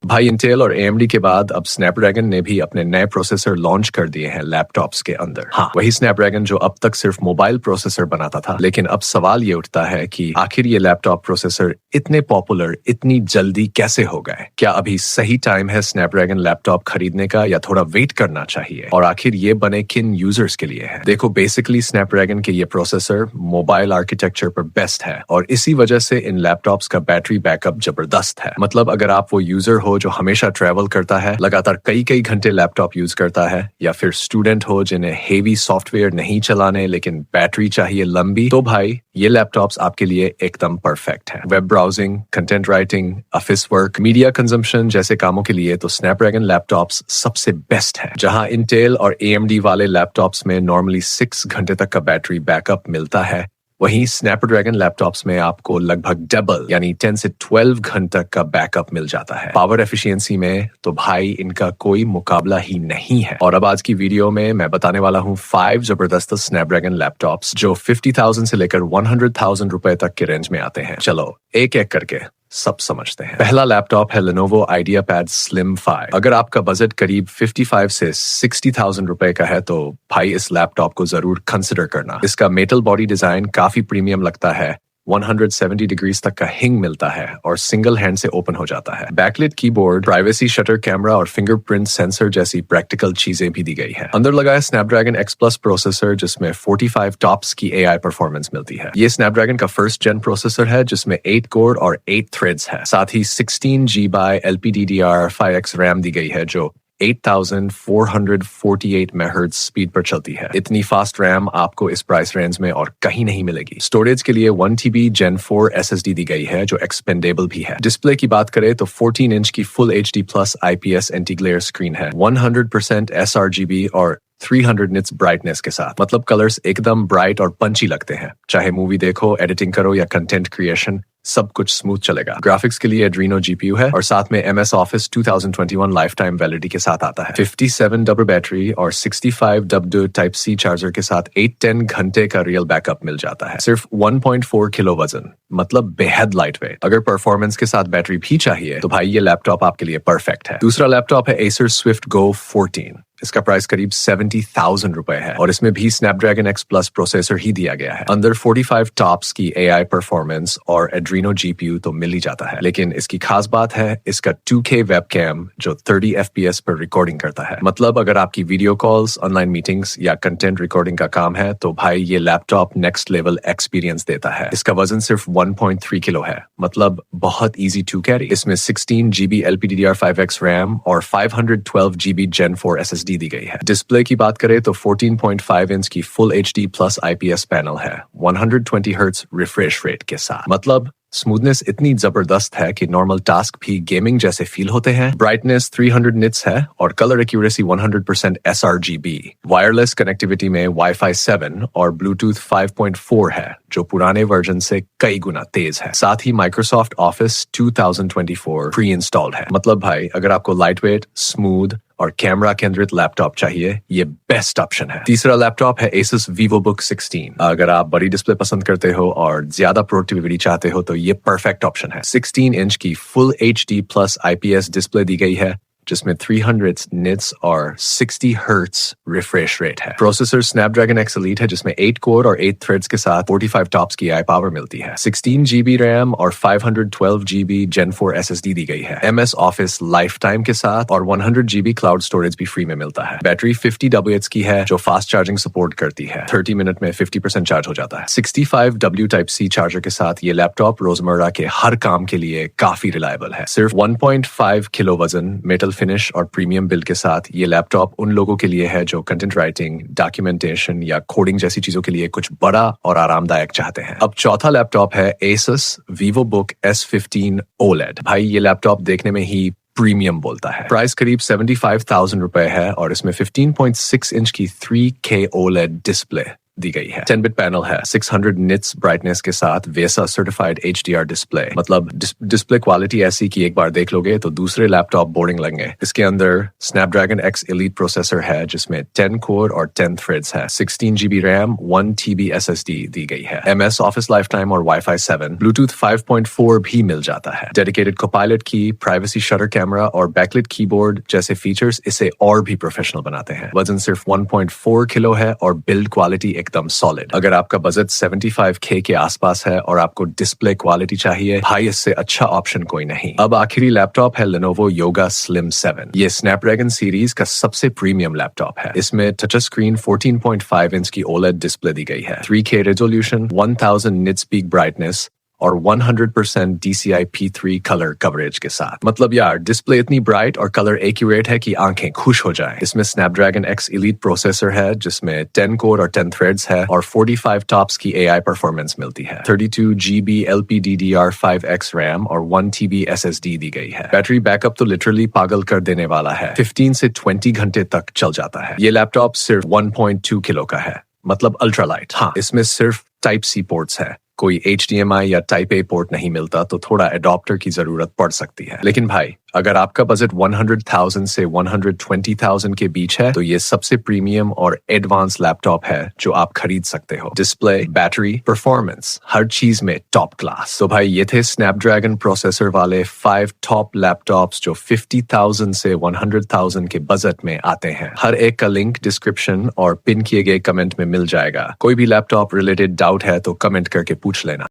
भाई इंटेल और AMD के बाद अब स्नैपड्रैगन ने भी अपने नए प्रोसेसर लॉन्च कर दिए हैं लैपटॉप्स के अंदर। हाँ, वही स्नैपड्रैगन जो अब तक सिर्फ मोबाइल प्रोसेसर बनाता था, लेकिन अब सवाल ये उठता है कि आखिर ये लैपटॉप प्रोसेसर इतने पॉपुलर इतनी जल्दी कैसे हो गए? क्या अभी सही टाइम है स्नैपड्रैगन लैपटॉप खरीदने का या थोड़ा वेट करना चाहिए? और आखिर ये बने किन यूजर्स के लिए है? देखो, बेसिकली स्नैपड्रैगन के ये प्रोसेसर मोबाइल आर्किटेक्चर पर बेस्ट है और इसी वजह से इन लैपटॉप्स का बैटरी बैकअप जबरदस्त है। मतलब अगर आप वो यूजर हो जो हमेशा ट्रैवल करता है, लगातार कई घंटे लैपटॉप यूज करता है, या फिर स्टूडेंट हो जिन्हें हेवी सॉफ्टवेयर नहीं चलाने लेकिन बैटरी चाहिए लंबी, तो भाई ये लैपटॉप्स आपके लिए एकदम परफेक्ट है। Web browsing, content writing, office work, media consumption जैसे कामों के लिए तो स्नैपड्रैगन लैपटॉप्स सबसे बेस्ट है। जहां इंटेल और AMD वाले लैपटॉप्स में नॉर्मली 6 घंटे तक का बैटरी बैकअप मिलता है, वहीं स्नैपड्रैगन लैपटॉप्स में आपको लगभग डबल यानी 10 से 12 घंटे तक का बैकअप मिल जाता है। पावर एफिशिएंसी में तो भाई इनका कोई मुकाबला ही नहीं है। और अब आज की वीडियो में मैं बताने वाला हूँ 5 जबरदस्त स्नैपड्रैगन लैपटॉप्स जो 50,000 से लेकर 100,000 रुपए तक के रेंज में आते हैं। चलो एक एक करके सब समझते हैं। पहला लैपटॉप है Lenovo IdeaPad Slim 5। अगर आपका बजट करीब 55 से 60,000 रुपए का है तो भाई इस लैपटॉप को जरूर कंसिडर करना। इसका मेटल बॉडी डिजाइन काफी प्रीमियम लगता है, 170 डिग्रीज तक का हिंग मिलता है और सिंगल हैंड से ओपन हो जाता है। Backlit keyboard, privacy shutter camera और फिंगरप्रिंट सेंसर जैसी प्रैक्टिकल चीजें भी दी गई है। अंदर लगा है स्नैपड्रैगन X Plus प्रोसेसर जिसमें 45 टॉप्स की AI परफॉर्मेंस मिलती है। ये स्नैपड्रैगन का फर्स्ट जेन प्रोसेसर है जिसमें 8 कोर और 8 थ्रेड्स है। साथ ही 16GB LPDDR5X रैम दी गई है जो 8448 मेगाहर्ट्ज स्पीड पर चलती है। इतनी फास्ट रैम आपको इस प्राइस रेंज में और कहीं नहीं मिलेगी। स्टोरेज के लिए 1TB Gen 4 SSD दी गई है जो एक्सपेंडेबल भी है। डिस्प्ले की बात करें तो 14 इंच की full HD plus IPS anti glare screen है, 100% sRGB और 300 निट्स ब्राइटनेस के साथ। मतलब कलर्स एकदम ब्राइट और पंची लगते हैं। चाहे मूवी देखो, एडिटिंग करो या कंटेंट क्रिएशन, सब कुछ स्मूथ चलेगा। ग्राफिक्स के लिए एड्रीनो GPU है और साथ में MS Office 2021 life time validity के साथ आता है। 57 डबल बैटरी और 65 W Type C चार्जर के साथ 8-10 घंटे का रियल बैकअप मिल जाता है। सिर्फ 1.4 किलो वजन, मतलब बेहद लाइट वेट। अगर परफॉर्मेंस के साथ बैटरी भी चाहिए तो भाई ये लैपटॉप आपके लिए परफेक्ट है। दूसरा लैपटॉप है Acer Swift Go 14। इसका प्राइस करीब 70,000 रुपए है और इसमें भी स्नैपड्रैगन X Plus प्रोसेसर ही दिया गया है। अंदर 45 टॉप्स की AI परफॉर्मेंस और एड्रीनो GPU तो मिल ही जाता है, लेकिन इसकी खास बात है इसका 2K वेबकैम जो 30 FPS पर रिकॉर्डिंग करता है। मतलब अगर आपकी वीडियो कॉल्स, ऑनलाइन मीटिंग्स या कंटेंट रिकॉर्डिंग का काम है तो भाई ये लैपटॉप नेक्स्ट लेवल एक्सपीरियंस देता है। इसका वजन सिर्फ 1.3 किलो है, मतलब बहुत इजी टू कैरी। इसमें 16GB LPDDR5X रैम और 512GB Gen 4 SSD दी गई है। डिस्प्ले की बात करें तो 14.5 इंच की full HD plus IPS panel है, 120 हर्ट्ज रिफ्रेश रेट के साथ। मतलब स्मूथनेस इतनी जबरदस्त है कि नॉर्मल टास्क भी गेमिंग जैसे फील होते हैं। ब्राइटनेस 300 निट्स है और colour accuracy 100% sRGB। Wireless connectivity में Wi-Fi 7 और Bluetooth 5.4 है जो पुराने वर्जन से कई गुना तेज है। साथ ही Microsoft Office 2024 प्री इंस्टॉल्ड है। मतलब भाई अगर आपको लाइटवेट, स्मूथ और कैमरा केंद्रित लैपटॉप चाहिए, ये बेस्ट ऑप्शन है। तीसरा लैपटॉप है Asus VivoBook 16। अगर आप बड़ी डिस्प्ले पसंद करते हो और ज्यादा प्रोडक्टिविटी चाहते हो तो ये परफेक्ट ऑप्शन है। 16 इंच की full HD plus IPS display दी गई है जिसमें 300 निट्स और 60 हर्ट्ज रिफ्रेश रेट है। प्रोसेसर स्नैपड्रैगन X Elite है जिसमें 8 कोर और 8 थ्रेड्स के साथ 45 टॉप्स की AI पावर मिलती है। 16GB रैम और 512GB Gen 4 SSD दी गई है। MS Office लाइफ टाइम के साथ और 100GB क्लाउड स्टोरेज भी फ्री में मिलता है। बैटरी 50 WH की है जो फास्ट चार्जिंग सपोर्ट करती है। 30 मिनट में 50% चार्ज हो जाता है। 65 W Type C चार्जर के साथ ये लैपटॉप रोजमर्रा के हर काम के लिए काफी रिलायबल है। सिर्फ 1.5 किलो वजन, मेटल फिनिश और प्रीमियम बिल्ड के साथ ये लैपटॉप उन लोगों के लिए है जो कंटेंट राइटिंग, डॉक्यूमेंटेशन या कोडिंग जैसी चीजों के लिए कुछ बड़ा और आरामदायक चाहते हैं। अब चौथा लैपटॉप है Asus VivoBook S15 OLED। भाई ये लैपटॉप देखने में ही प्रीमियम बोलता है। प्राइस करीब 75,000 रुपए है और इसमें 15.6 इंच की 3K OLED डिस्प्ले, दी गई है। 10 बिट पैनल है, 600 निट्स ब्राइटनेस के साथ वेसा सर्टिफाइड HDR डिस्प्ले, मतलब डिस्प्ले क्वालिटी ऐसी कि एक बार देख लोगे तो दूसरे लैपटॉप बोरिंग लगेंगे। इसके अंदर स्नैपड्रैगन X Elite प्रोसेसर है जिसमें 10 कोर और 10 थ्रेड्स है, 16 GB रैम, 1 TB SSD दी गई है। MS ऑफिस लाइफ टाइम और Wi-Fi 7, Bluetooth 5.4 भी मिल जाता है। डेडिकेटेड कोपायलट की, प्राइवेसी शटर कैमरा और बैकलिट कीबोर्ड जैसे फीचर्स इसे और भी प्रोफेशनल बनाते हैं। वजन सिर्फ 1.4 किलो है और बिल्ड क्वालिटी एकदम सॉलिड। अगर आपका बजट 75K के आसपास है और आपको डिस्प्ले क्वालिटी चाहिए, भाई इससे अच्छा ऑप्शन कोई नहीं। अब आखिरी लैपटॉप है Lenovo Yoga Slim 7। ये स्नैपड्रैगन सीरीज का सबसे प्रीमियम लैपटॉप है। इसमें टच स्क्रीन 14.5 इंच की OLED डिस्प्ले दी गई है, 3K resolution, 1000 nits peak brightness और 100% DCI P3 कलर कवरेज के साथ। मतलब यार, डिस्प्ले इतनी ब्राइट और कलर एक्यूरेट है कि आंखें खुश हो जाएं। इसमें स्नैपड्रैगन X Elite प्रोसेसर है जिसमें 10 कोर और 10 थ्रेड्स है और 45 टॉप्स की AI परफॉर्मेंस मिलती है। 32 GB LPDDR5X रैम और 1 TB SSD दी गई है। बैटरी बैकअप तो लिटरली पागल कर देने वाला है, 15 से 20 घंटे तक चल जाता है। ये लैपटॉप सिर्फ 1.2 किलो का है, मतलब अल्ट्रा लाइट। हाँ, इसमें सिर्फ Type-C पोर्ट्स है, कोई HDMI या Type-A पोर्ट नहीं मिलता, तो थोड़ा एडॉप्टर की जरूरत पड़ सकती है। लेकिन भाई, अगर आपका बजट 100,000 से 120,000 के बीच है तो ये सबसे प्रीमियम और एडवांस लैपटॉप है जो आप खरीद सकते हो। डिस्प्ले, बैटरी, परफॉर्मेंस, हर चीज में टॉप क्लास। तो भाई, ये थे स्नैपड्रैगन प्रोसेसर वाले 5 टॉप लैपटॉप्स जो 50,000 से 100,000 के बजट में आते हैं। हर एक का लिंक डिस्क्रिप्शन और पिन किए गए कमेंट में मिल जाएगा। कोई भी लैपटॉप रिलेटेड डाउट है तो कमेंट करके पूछ लेना।